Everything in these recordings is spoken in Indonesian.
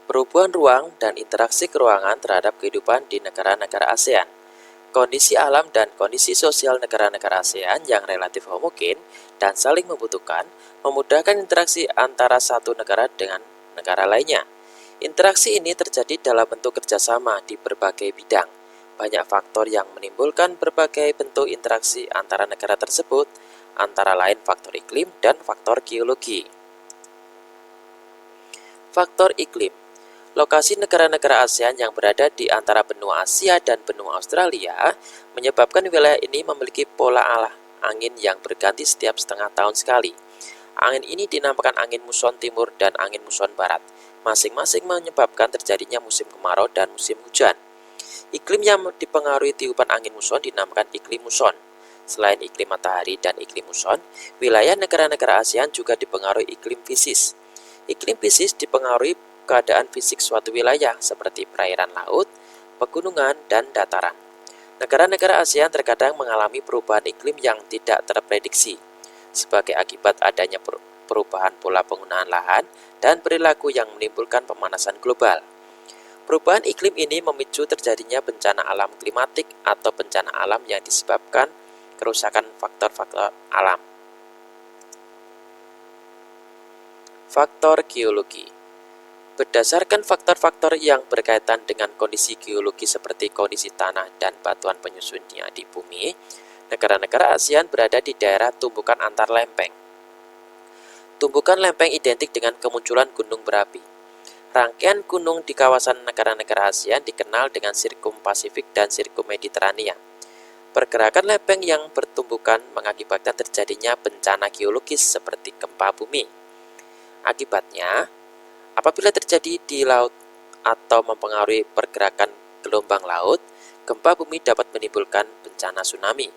Perubahan ruang dan interaksi keruangan terhadap kehidupan di negara-negara ASEAN. Kondisi alam dan kondisi sosial negara-negara ASEAN yang relatif homogen dan saling membutuhkan memudahkan interaksi antara satu negara dengan negara lainnya. Interaksi ini terjadi dalam bentuk kerjasama di berbagai bidang. Banyak faktor yang menimbulkan berbagai bentuk interaksi antara negara tersebut, antara lain faktor iklim dan faktor geologi. Faktor iklim. Lokasi negara-negara ASEAN yang berada di antara benua Asia dan benua Australia menyebabkan wilayah ini memiliki pola angin yang berganti setiap setengah tahun sekali. Angin ini dinamakan angin muson timur dan angin muson barat. Masing-masing menyebabkan terjadinya musim kemarau dan musim hujan. Iklim yang dipengaruhi tiupan angin muson dinamakan iklim muson. Selain iklim matahari dan iklim muson, wilayah negara-negara ASEAN juga dipengaruhi iklim fisis. Iklim fisis dipengaruhi keadaan fisik suatu wilayah seperti perairan laut, pegunungan, dan dataran. Negara-negara ASEAN terkadang mengalami perubahan iklim yang tidak terprediksi sebagai akibat adanya perubahan pola penggunaan lahan dan perilaku yang menimbulkan pemanasan global. Perubahan iklim ini memicu terjadinya bencana alam klimatik atau bencana alam yang disebabkan kerusakan faktor-faktor alam. Faktor geologi. Berdasarkan faktor-faktor yang berkaitan dengan kondisi geologi seperti kondisi tanah dan batuan penyusunnya di bumi, negara-negara ASEAN berada di daerah tumbukan antar lempeng. Tumbukan lempeng identik dengan kemunculan gunung berapi. Rangkaian gunung di kawasan negara-negara ASEAN dikenal dengan sirkum Pasifik dan sirkum Mediterania. Pergerakan lempeng yang bertumbukan mengakibatkan terjadinya bencana geologis seperti gempa bumi. Akibatnya, apabila terjadi di laut atau mempengaruhi pergerakan gelombang laut, gempa bumi dapat menimbulkan bencana tsunami.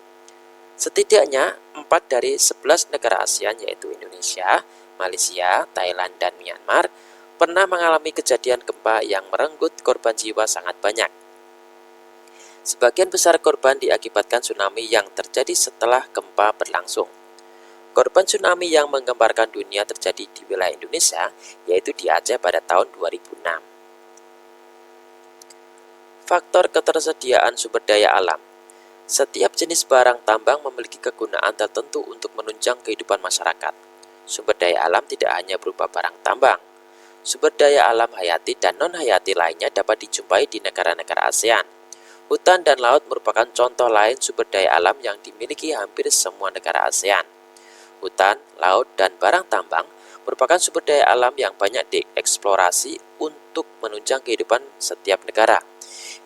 Setidaknya 4 dari 11 negara ASEAN yaitu Indonesia, Malaysia, Thailand, dan Myanmar pernah mengalami kejadian gempa yang merenggut korban jiwa sangat banyak. Sebagian besar korban diakibatkan tsunami yang terjadi setelah gempa berlangsung. Korban tsunami yang menggemparkan dunia terjadi di wilayah Indonesia, yaitu di Aceh pada tahun 2006. Faktor ketersediaan sumber daya alam. Setiap jenis barang tambang memiliki kegunaan tertentu untuk menunjang kehidupan masyarakat. Sumber daya alam tidak hanya berupa barang tambang. Sumber daya alam hayati dan non-hayati lainnya dapat dijumpai di negara-negara ASEAN. Hutan dan laut merupakan contoh lain sumber daya alam yang dimiliki hampir semua negara ASEAN. Hutan, laut, dan barang tambang merupakan sumber daya alam yang banyak dieksplorasi untuk menunjang kehidupan setiap negara.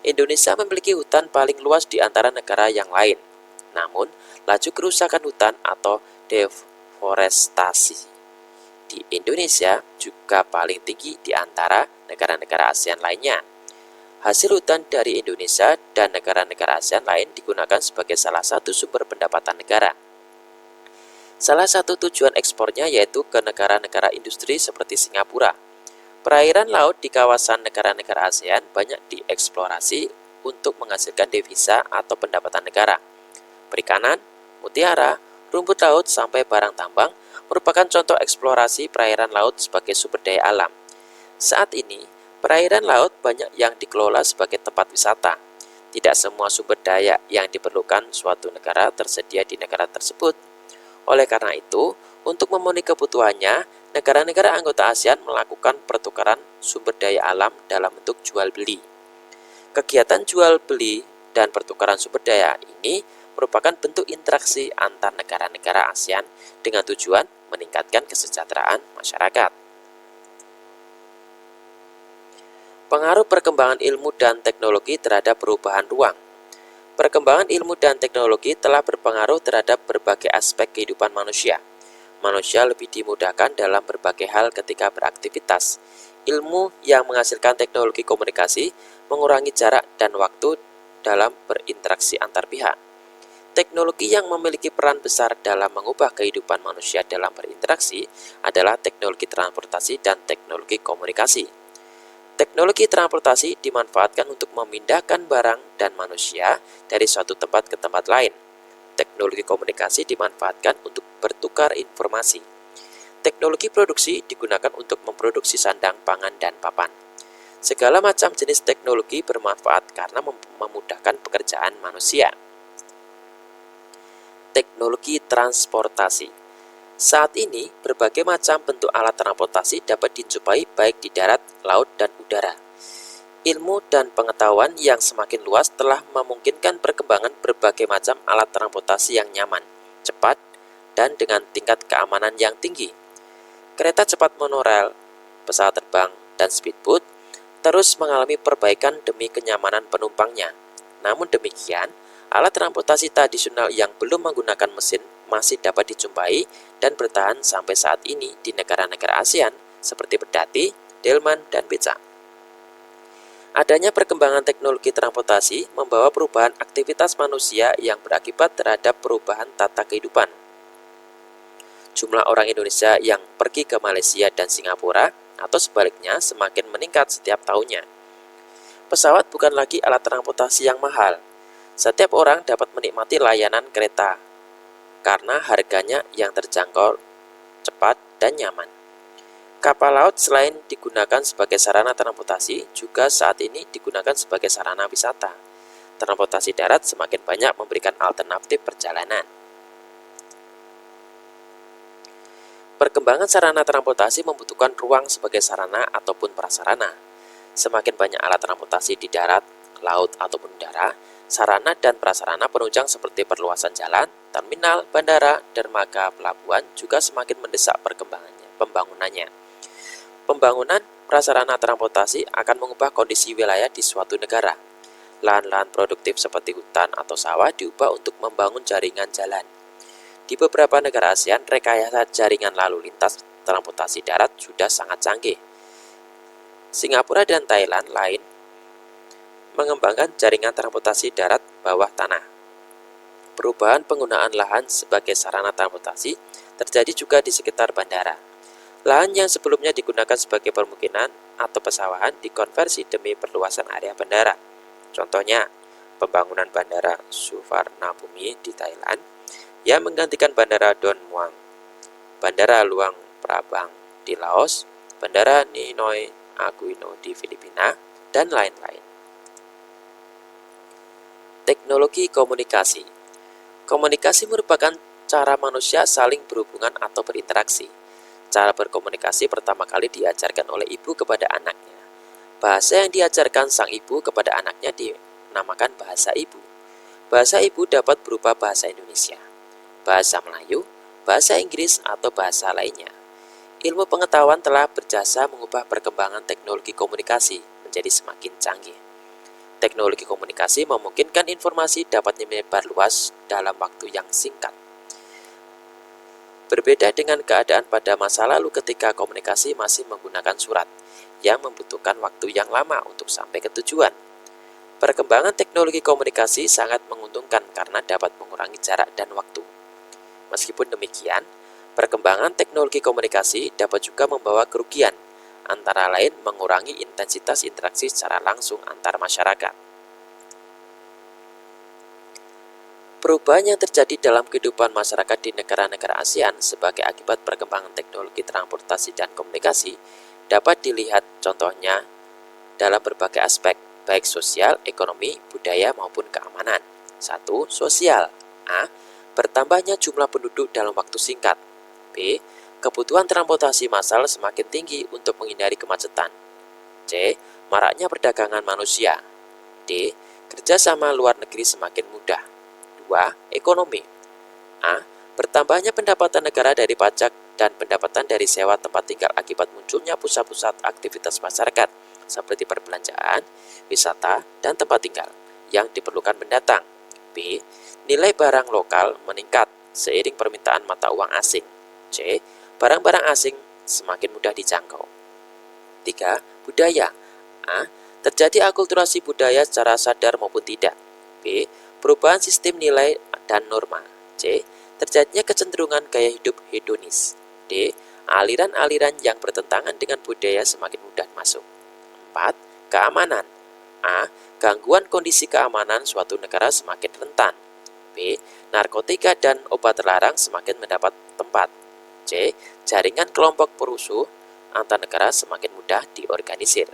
Indonesia memiliki hutan paling luas di antara negara yang lain. Namun, laju kerusakan hutan atau deforestasi di Indonesia juga paling tinggi di antara negara-negara ASEAN lainnya. Hasil hutan dari Indonesia dan negara-negara ASEAN lain digunakan sebagai salah satu sumber pendapatan negara. Salah satu tujuan ekspornya yaitu ke negara-negara industri seperti Singapura. Perairan laut di kawasan negara-negara ASEAN banyak dieksplorasi untuk menghasilkan devisa atau pendapatan negara. Perikanan, mutiara, rumput laut sampai barang tambang merupakan contoh eksplorasi perairan laut sebagai sumber daya alam. Saat ini, perairan laut banyak yang dikelola sebagai tempat wisata. Tidak semua sumber daya yang diperlukan suatu negara tersedia di negara tersebut. Oleh karena itu, untuk memenuhi kebutuhannya, negara-negara anggota ASEAN melakukan pertukaran sumber daya alam dalam bentuk jual beli. Kegiatan jual beli dan pertukaran sumber daya ini merupakan bentuk interaksi antar negara-negara ASEAN dengan tujuan meningkatkan kesejahteraan masyarakat. Pengaruh perkembangan ilmu dan teknologi terhadap perubahan ruang. Perkembangan ilmu dan teknologi telah berpengaruh terhadap berbagai aspek kehidupan manusia. Manusia lebih dimudahkan dalam berbagai hal ketika beraktivitas. Ilmu yang menghasilkan teknologi komunikasi mengurangi jarak dan waktu dalam berinteraksi antar pihak. Teknologi yang memiliki peran besar dalam mengubah kehidupan manusia dalam berinteraksi adalah teknologi transportasi dan teknologi komunikasi. Teknologi transportasi dimanfaatkan untuk memindahkan barang dan manusia dari suatu tempat ke tempat lain. Teknologi komunikasi dimanfaatkan untuk bertukar informasi. Teknologi produksi digunakan untuk memproduksi sandang, pangan, dan papan. Segala macam jenis teknologi bermanfaat karena memudahkan pekerjaan manusia. Teknologi transportasi. Saat ini, berbagai macam bentuk alat transportasi dapat dijumpai baik di darat, laut, dan udara. Ilmu dan pengetahuan yang semakin luas telah memungkinkan perkembangan berbagai macam alat transportasi yang nyaman, cepat, dan dengan tingkat keamanan yang tinggi. Kereta cepat monorail, pesawat terbang, dan speedboat terus mengalami perbaikan demi kenyamanan penumpangnya. Namun demikian, alat transportasi tradisional yang belum menggunakan mesin masih dapat dijumpai dan bertahan sampai saat ini di negara-negara ASEAN seperti pedati, delman, dan becak. Adanya perkembangan teknologi transportasi membawa perubahan aktivitas manusia yang berakibat terhadap perubahan tata kehidupan. Jumlah orang Indonesia yang pergi ke Malaysia dan Singapura atau sebaliknya semakin meningkat setiap tahunnya. Pesawat bukan lagi alat transportasi yang mahal. Setiap orang dapat menikmati layanan kereta karena harganya yang terjangkau, cepat, dan nyaman. Kapal laut selain digunakan sebagai sarana transportasi, juga saat ini digunakan sebagai sarana wisata. Transportasi darat semakin banyak memberikan alternatif perjalanan. Perkembangan sarana transportasi membutuhkan ruang sebagai sarana ataupun prasarana. Semakin banyak alat transportasi di darat, laut, ataupun udara, sarana dan prasarana penunjang seperti perluasan jalan, terminal, bandara, dermaga, pelabuhan juga semakin mendesak pembangunannya. Pembangunan prasarana transportasi akan mengubah kondisi wilayah di suatu negara. Lahan-lahan produktif seperti hutan atau sawah diubah untuk membangun jaringan jalan. Di beberapa negara ASEAN, rekayasa jaringan lalu lintas transportasi darat sudah sangat canggih. Singapura dan Thailand lain mengembangkan jaringan transportasi darat bawah tanah. Perubahan penggunaan lahan sebagai sarana transportasi terjadi juga di sekitar bandara. Lahan yang sebelumnya digunakan sebagai permukiman atau pesawahan dikonversi demi perluasan area bandara. Contohnya, pembangunan bandara Suvarnabhumi di Thailand yang menggantikan bandara Don Muang, bandara Luang Prabang di Laos, bandara Ninoy Aquino di Filipina, dan lain-lain. Teknologi komunikasi. Komunikasi merupakan cara manusia saling berhubungan atau berinteraksi. Cara berkomunikasi pertama kali diajarkan oleh ibu kepada anaknya. Bahasa yang diajarkan sang ibu kepada anaknya dinamakan bahasa ibu. Bahasa ibu dapat berupa bahasa Indonesia, bahasa Melayu, bahasa Inggris, atau bahasa lainnya. Ilmu pengetahuan telah berjasa mengubah perkembangan teknologi komunikasi menjadi semakin canggih. Teknologi komunikasi memungkinkan informasi dapat menyebar luas dalam waktu yang singkat. Berbeda dengan keadaan pada masa lalu ketika komunikasi masih menggunakan surat, yang membutuhkan waktu yang lama untuk sampai ke tujuan. Perkembangan teknologi komunikasi sangat menguntungkan karena dapat mengurangi jarak dan waktu. Meskipun demikian, perkembangan teknologi komunikasi dapat juga membawa kerugian, antara lain mengurangi intensitas interaksi secara langsung antar masyarakat. Perubahan yang terjadi dalam kehidupan masyarakat di negara-negara ASEAN sebagai akibat perkembangan teknologi transportasi dan komunikasi dapat dilihat contohnya dalam berbagai aspek, baik sosial, ekonomi, budaya, maupun keamanan. 1. Sosial. A. Bertambahnya jumlah penduduk dalam waktu singkat. B. Kebutuhan transportasi massal semakin tinggi untuk menghindari kemacetan. C. Maraknya perdagangan manusia. D. Kerjasama luar negeri semakin mudah. 2. Ekonomi. A. Bertambahnya pendapatan negara dari pajak dan pendapatan dari sewa tempat tinggal akibat munculnya pusat-pusat aktivitas masyarakat seperti perbelanjaan, wisata, dan tempat tinggal yang diperlukan pendatang. B. Nilai barang lokal meningkat seiring permintaan mata uang asing. C. Barang-barang asing semakin mudah dijangkau. 3. Budaya. A. Terjadi akulturasi budaya secara sadar maupun tidak. B. Perubahan sistem nilai dan norma. C. Terjadinya kecenderungan gaya hidup hedonis. D. Aliran-aliran yang bertentangan dengan budaya semakin mudah masuk. 4. Keamanan. A. Gangguan kondisi keamanan suatu negara semakin rentan. B. Narkotika dan obat terlarang semakin mendapat tempat. C. Jaringan kelompok perusuh antar negara semakin mudah diorganisir.